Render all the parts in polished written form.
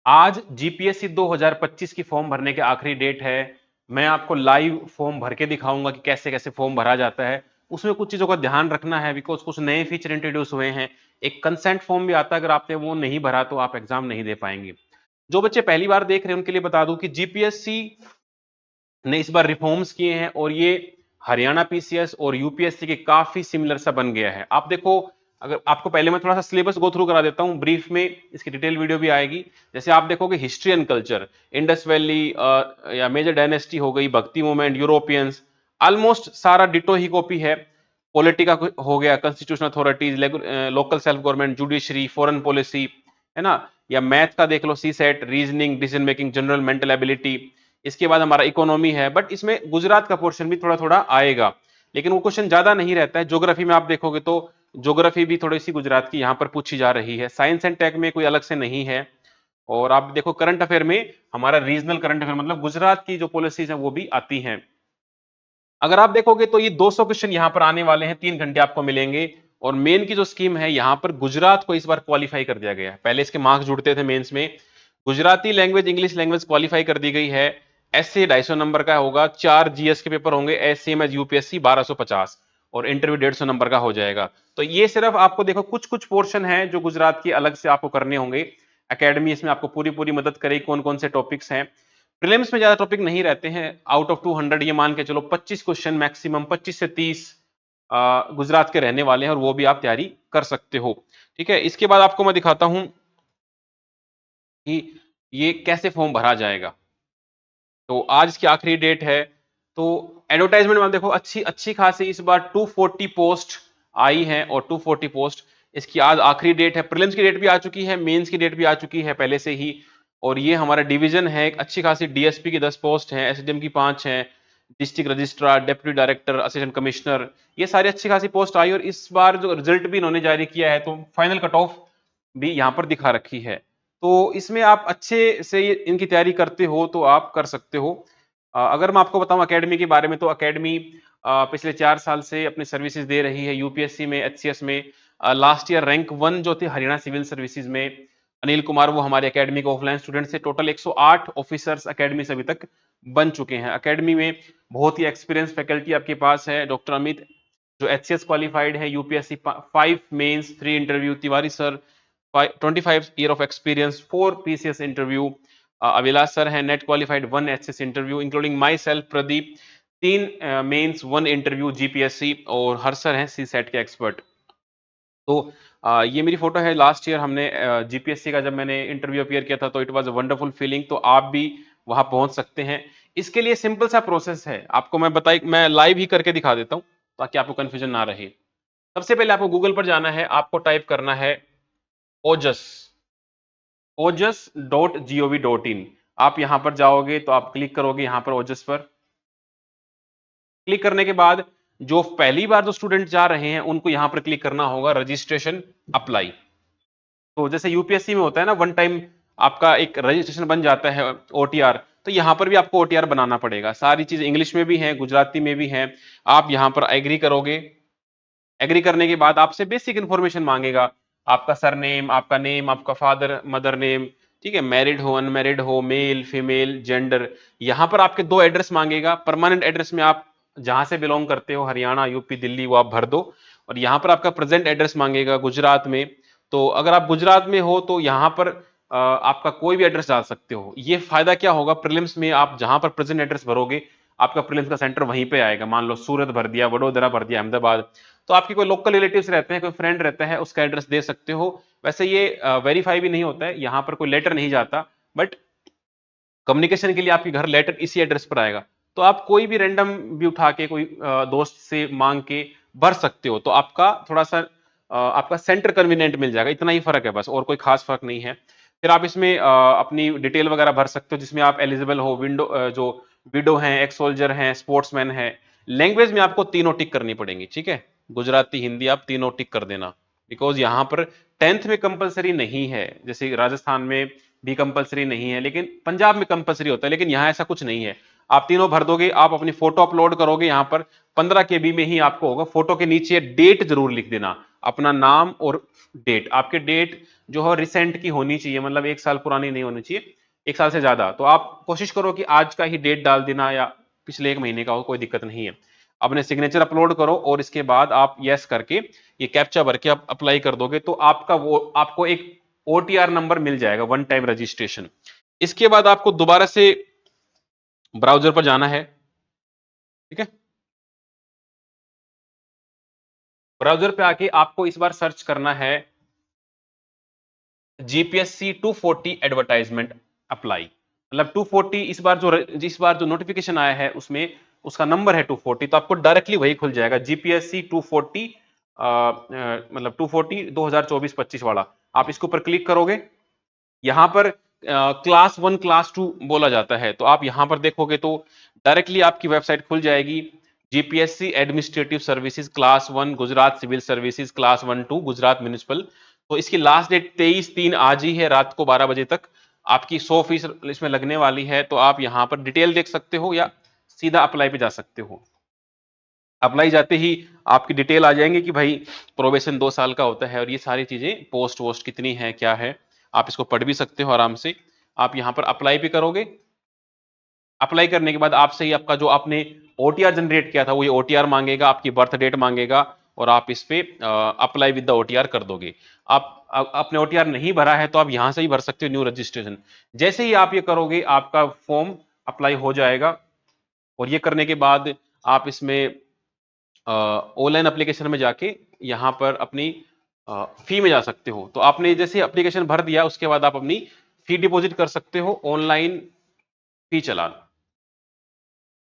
आज जीपीएससी 2025 की फॉर्म भरने के आखिरी डेट है। मैं आपको लाइव फॉर्म भर के दिखाऊंगा कि कैसे कैसे फॉर्म भरा जाता है। उसमें कुछ चीजों का ध्यान रखना है बिकॉज कुछ नए फीचर इंट्रोड्यूस हुए हैं। एक कंसेंट फॉर्म भी आता है, अगर आपने वो नहीं भरा तो आप एग्जाम नहीं दे पाएंगे। जो बच्चे पहली बार देख रहे हैं उनके लिए बता दूं कि जीपीएससी ने इस बार रिफॉर्म्स किए हैं और ये हरियाणा पीसीएस और यूपीएससी के काफी सिमिलर सा बन गया है। आप देखो, अगर आपको पहले मैं थोड़ा सा सिलेबस गो थ्रू करा देता हूं ब्रीफ में, इसकी डिटेल वीडियो भी आएगी। जैसे आप देखोगे history and culture, Indus valley या मेजर डायनेस्टी हो गई, भक्ति मूवमेंट, यूरोपियंस, ऑलमोस्ट सारा डिटो ही कॉपी है। पॉलिटिका हो गया, constitutional authorities, local self government, judiciary, foreign policy, है ना। या मैथ का देख लो, CSAT, reasoning, decision making, general mental ability. इसके बाद हमारा इकोनॉमी है, बट इसमें गुजरात का पोर्शन भी थोड़ा थोड़ा आएगा, लेकिन वो क्वेश्चन ज्यादा नहीं रहता है। ज्योग्राफी में आप देखोगे तो ज्योग्राफी भी थोड़ी सी गुजरात की यहाँ पर पूछी जा रही है। साइंस एंड टेक में कोई अलग से नहीं है। और आप देखो करंट अफेयर में हमारा रीजनल करंट अफेयर, मतलब गुजरात की जो पॉलिसीज है वो भी आती हैं। अगर आप देखोगे तो ये 200 क्वेश्चन यहाँ पर आने वाले हैं, 3 घंटे आपको मिलेंगे। और मेन की जो स्कीम है, यहाँ पर गुजरात को इस बार क्वालिफाई कर दिया गया है। पहले इसके मार्क्स जुड़ते थे मेंस में, Gujarati language, English language qualify कर दी गई है। ऐसे 250 नंबर का होगा, 4 जीएस के पेपर होंगे, एज सेम एज यूपीएससी 1250, और इंटरव्यू 150 नंबर का हो जाएगा। तो ये सिर्फ आपको देखो कुछ कुछ पोर्शन है जो गुजरात की अलग से आपको करने होंगे। एकेडमी इसमें आपको पूरी पूरी मदद करेगी, कौन कौन से टॉपिक्स हैं। प्रीलिम्स में ज्यादा टॉपिक नहीं रहते हैं, आउट ऑफ 200 ये मान के चलो 25 क्वेश्चन मैक्सिमम, 25 से 30 गुजरात के रहने वाले हैं, और वो भी आप तैयारी कर सकते हो। ठीक है, इसके बाद आपको मैं दिखाता हूं कि ये कैसे फॉर्म भरा जाएगा। तो आज इसकी आखिरी डेट है। तो एडवर्टाइजमेंट में देखो अच्छी अच्छी खासी इस बार 240 पोस्ट आई है, और 240 पोस्ट इसकी आज आखिरी डेट है। प्रीलिम्स की डेट भी आ चुकी है, मेंस की डेट भी आ चुकी है पहले से ही। और ये हमारा डिवीजन है, एक अच्छी खासी डीएसपी की 10 पोस्ट है, एसडीएम की 5 है, district registrar, deputy director, assistant commissioner, ये सारी अच्छी खासी पोस्ट आई। और इस बार जो रिजल्ट भी इन्होंने जारी किया है, तो फाइनल कट ऑफ भी यहाँ पर दिखा रखी है। तो इसमें आप अच्छे से इनकी तैयारी करते हो तो आप कर सकते हो। अगर मैं आपको बताऊं एकेडमी के बारे में, तो एकेडमी पिछले 4 साल से अपनी सर्विसेज दे रही है यूपीएससी में, एचसीएस में। लास्ट ईयर रैंक 1 जो थे हरियाणा सिविल सर्विसेज में, अनिल कुमार, वो हमारे एकेडमी के ऑफलाइन स्टूडेंट से। टोटल 108 ऑफिसर्स एकेडमी से अभी तक बन चुके हैं। एकेडमी में बहुत ही एक्सपीरियंस फैकल्टी आपके पास है। डॉक्टर अमित जो एचसीएस क्वालिफाइड है, UPSC 5 mains 3 interview, Tiwari sir 25 year of experience, 4 PCS interview, Abhilash sir है NET qualified, 1 HS interview, including my self Pradeep, 3 mains 1 interview GPSC, और हर सर हैं सी सेट के एक्सपर्ट। तो ये मेरी फोटो है, लास्ट ईयर हमने जीपीएससी का जब मैंने इंटरव्यू अपियर किया था, तो it was a wonderful feeling. तो आप भी वहां पहुंच सकते हैं। इसके लिए सिंपल सा प्रोसेस है, आपको मैं लाइव ही करके दिखा देता हूं ताकि आपको कंफ्यूजन ना रहे। सबसे पहले आपको गूगल पर जाना है, आपको टाइप करना है ओजस, ojas.gov.in। आप यहां पर जाओगे तो आप क्लिक करोगे यहां पर ओजस पर। क्लिक करने के बाद जो पहली बार जो स्टूडेंट जा रहे हैं उनको यहां पर क्लिक करना होगा रजिस्ट्रेशन अप्लाई। तो जैसे यूपीएससी में होता है ना, वन टाइम आपका एक रजिस्ट्रेशन बन जाता है ओटीआर, तो यहां पर भी आपको ओटीआर बनाना पड़ेगा। सारी चीज इंग्लिश में भी है, गुजराती में भी है। आप यहां पर एग्री करोगे। एग्री करने के बाद आपसे बेसिक इंफॉर्मेशन मांगेगा, आपका सरनेम, आपका नेम, आपका फादर मदर नेम, ठीक है, मैरिड हो अनमैरिड हो, मेल फीमेल जेंडर। यहां पर आपके 2 एड्रेस मांगेगा। परमानेंट एड्रेस में आप जहां से बिलोंग करते हो, हरियाणा, यूपी, दिल्ली, वो आप भर दो। और यहाँ पर आपका प्रेजेंट एड्रेस मांगेगा गुजरात में। तो अगर आप गुजरात में हो तो यहाँ पर आपका कोई भी एड्रेस डाल सकते हो। ये फायदा क्या होगा, प्रीलिम्स में आप जहां पर प्रेजेंट एड्रेस भरोगे, आपका प्रीलिम्स का सेंटर वहीं पे आएगा। मान लो सूरत भर दिया, वडोदरा भर दिया, अहमदाबाद, तो आपके कोई लोकल रिलेटिव्स रहते हैं, कोई फ्रेंड रहता है, उसका एड्रेस दे सकते हो। वैसे ये वेरीफाई भी नहीं होता है, यहाँ पर कोई लेटर नहीं जाता, बट कम्युनिकेशन के लिए आपके घर लेटर इसी एड्रेस पर आएगा। तो आप कोई भी रैंडम भी उठा के कोई दोस्त से मांग के भर सकते हो। तो आपका थोड़ा सा आपका सेंटर कन्वीनियंट मिल जाएगा, इतना ही फर्क है बस, और कोई खास फर्क नहीं है। फिर आप इसमें अपनी डिटेल वगैरह भर सकते हो, जिसमें आप एलिजिबल हो, जो विडो हैं, एक्स सोल्जर हैं, स्पोर्ट्समैन है। लैंग्वेज में आपको तीनों टिक करनी पड़ेंगी, ठीक है, गुजराती हिंदी आप तीनों टिक कर देना। बिकॉज यहाँ पर 10th में कंपलसरी नहीं है, जैसे राजस्थान में भी कंपलसरी नहीं है, लेकिन पंजाब में कंपलसरी होता है, लेकिन यहाँ ऐसा कुछ नहीं है। आप तीनों भर दोगे, आप अपनी फोटो अपलोड करोगे यहाँ पर 15 KB में ही आपको होगा। फोटो के नीचे डेट जरूर लिख देना, अपना नाम और डेट। आपके डेट जो है रिसेंट की होनी चाहिए, मतलब 1 साल पुरानी नहीं होनी चाहिए, 1 साल से ज्यादा। तो आप कोशिश करो कि आज का ही डेट डाल देना या पिछले 1 महीने का हो, कोई दिक्कत नहीं है। अपने सिग्नेचर अपलोड करो और इसके बाद आप यस करके ये कैप्चा भर के आप अप्लाई कर दोगे तो आपका वो आपको एक OTR नंबर मिल जाएगा, वन टाइम रजिस्ट्रेशन। इसके बाद आपको दोबारा से ब्राउजर पर जाना है, ठीक है। ब्राउजर पे आके आपको इस बार सर्च करना है GPSC 240 एडवर्टाइजमेंट अप्लाई। मतलब 240 इस बार जो नोटिफिकेशन आया है उसमें उसका नंबर है 240, तो आपको डायरेक्टली वही खुल जाएगा GPSC 240, मतलब 240 2024-25 वाला। आप इसके ऊपर क्लिक करोगे, यहां पर क्लास 1 क्लास 2 बोला जाता है, तो आप यहां पर देखोगे तो डायरेक्टली आपकी वेबसाइट खुल जाएगी। GPSC administrative services class 1 Gujarat civil services class 1-2 Gujarat municipal. तो इसकी लास्ट डेट 23/3 आज ही है, रात को 12 बजे तक आपकी 100% इसमें लगने वाली है। तो आप यहां पर डिटेल देख सकते हो या सीधा अप्लाई पे जा सकते हो। अप्लाई जाते ही आपकी डिटेल आ जाएंगे कि भाई प्रोबेशन 2 साल का होता है और ये सारी चीजें, पोस्ट वोस्ट कितनी है क्या है, आप इसको पढ़ भी सकते हो आराम से। आप यहाँ पर अप्लाई भी करोगे, अप्लाई करने के बाद आपसे ही आपका जो आपने OTR जनरेट किया था वो ये OTR मांगेगा, आपकी बर्थ डेट मांगेगा और आप इस पे अप्लाई विद द OTR कर दोगे। आप अपने OTR नहीं भरा है तो आप यहां से ही भर सकते हो न्यू रजिस्ट्रेशन। जैसे ही आप ये करोगे आपका फॉर्म अप्लाई हो जाएगा और ये करने के बाद आप इसमें ऑनलाइन एप्लीकेशन में जाके यहाँ पर अपनी फी में जा सकते हो। तो आपने जैसे एप्लीकेशन भर दिया उसके बाद आप अपनी फी डिपॉजिट कर सकते हो, ऑनलाइन फी चालान।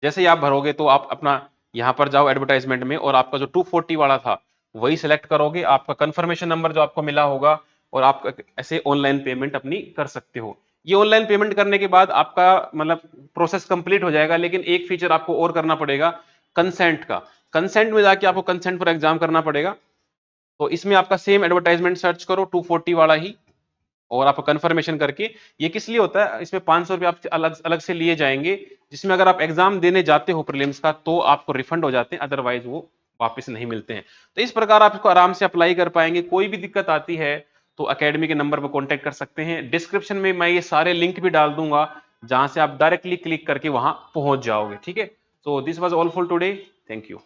जैसे ही आप भरोगे तो आप अपना यहाँ पर जाओ एडवर्टाइजमेंट में और आपका जो 240 वाला था वही सिलेक्ट करोगे, आपका कंफर्मेशन नंबर जो आपको मिला होगा और आप ऐसे ऑनलाइन पेमेंट अपनी कर सकते हो। ये ऑनलाइन पेमेंट करने के बाद आपका मतलब प्रोसेस कंप्लीट हो जाएगा, लेकिन एक फीचर आपको और करना पड़ेगा, कंसेंट का। कंसेंट में जाके आपको कंसेंट फॉर एग्जाम करना पड़ेगा। तो इसमें आपका सेम एडवर्टाइजमेंट सर्च करो 240 वाला ही और आप कंफर्मेशन करके। ये किस लिए होता है, इसमें 500 रुपये आप अलग अलग से लिए जाएंगे, जिसमें अगर आप एग्जाम देने जाते हो प्रीलिम्स का तो आपको रिफंड हो जाते हैं, अदरवाइज वो वापस नहीं मिलते हैं। तो इस प्रकार आप इसको आराम से अप्लाई कर पाएंगे। कोई भी दिक्कत आती है तो अकेडमी के नंबर पर कॉन्टेक्ट कर सकते हैं। डिस्क्रिप्शन में मैं ये सारे लिंक भी डाल दूंगा जहां से आप डायरेक्टली क्लिक करके वहां पहुंच जाओगे, ठीक है। So this was all for today, thank you.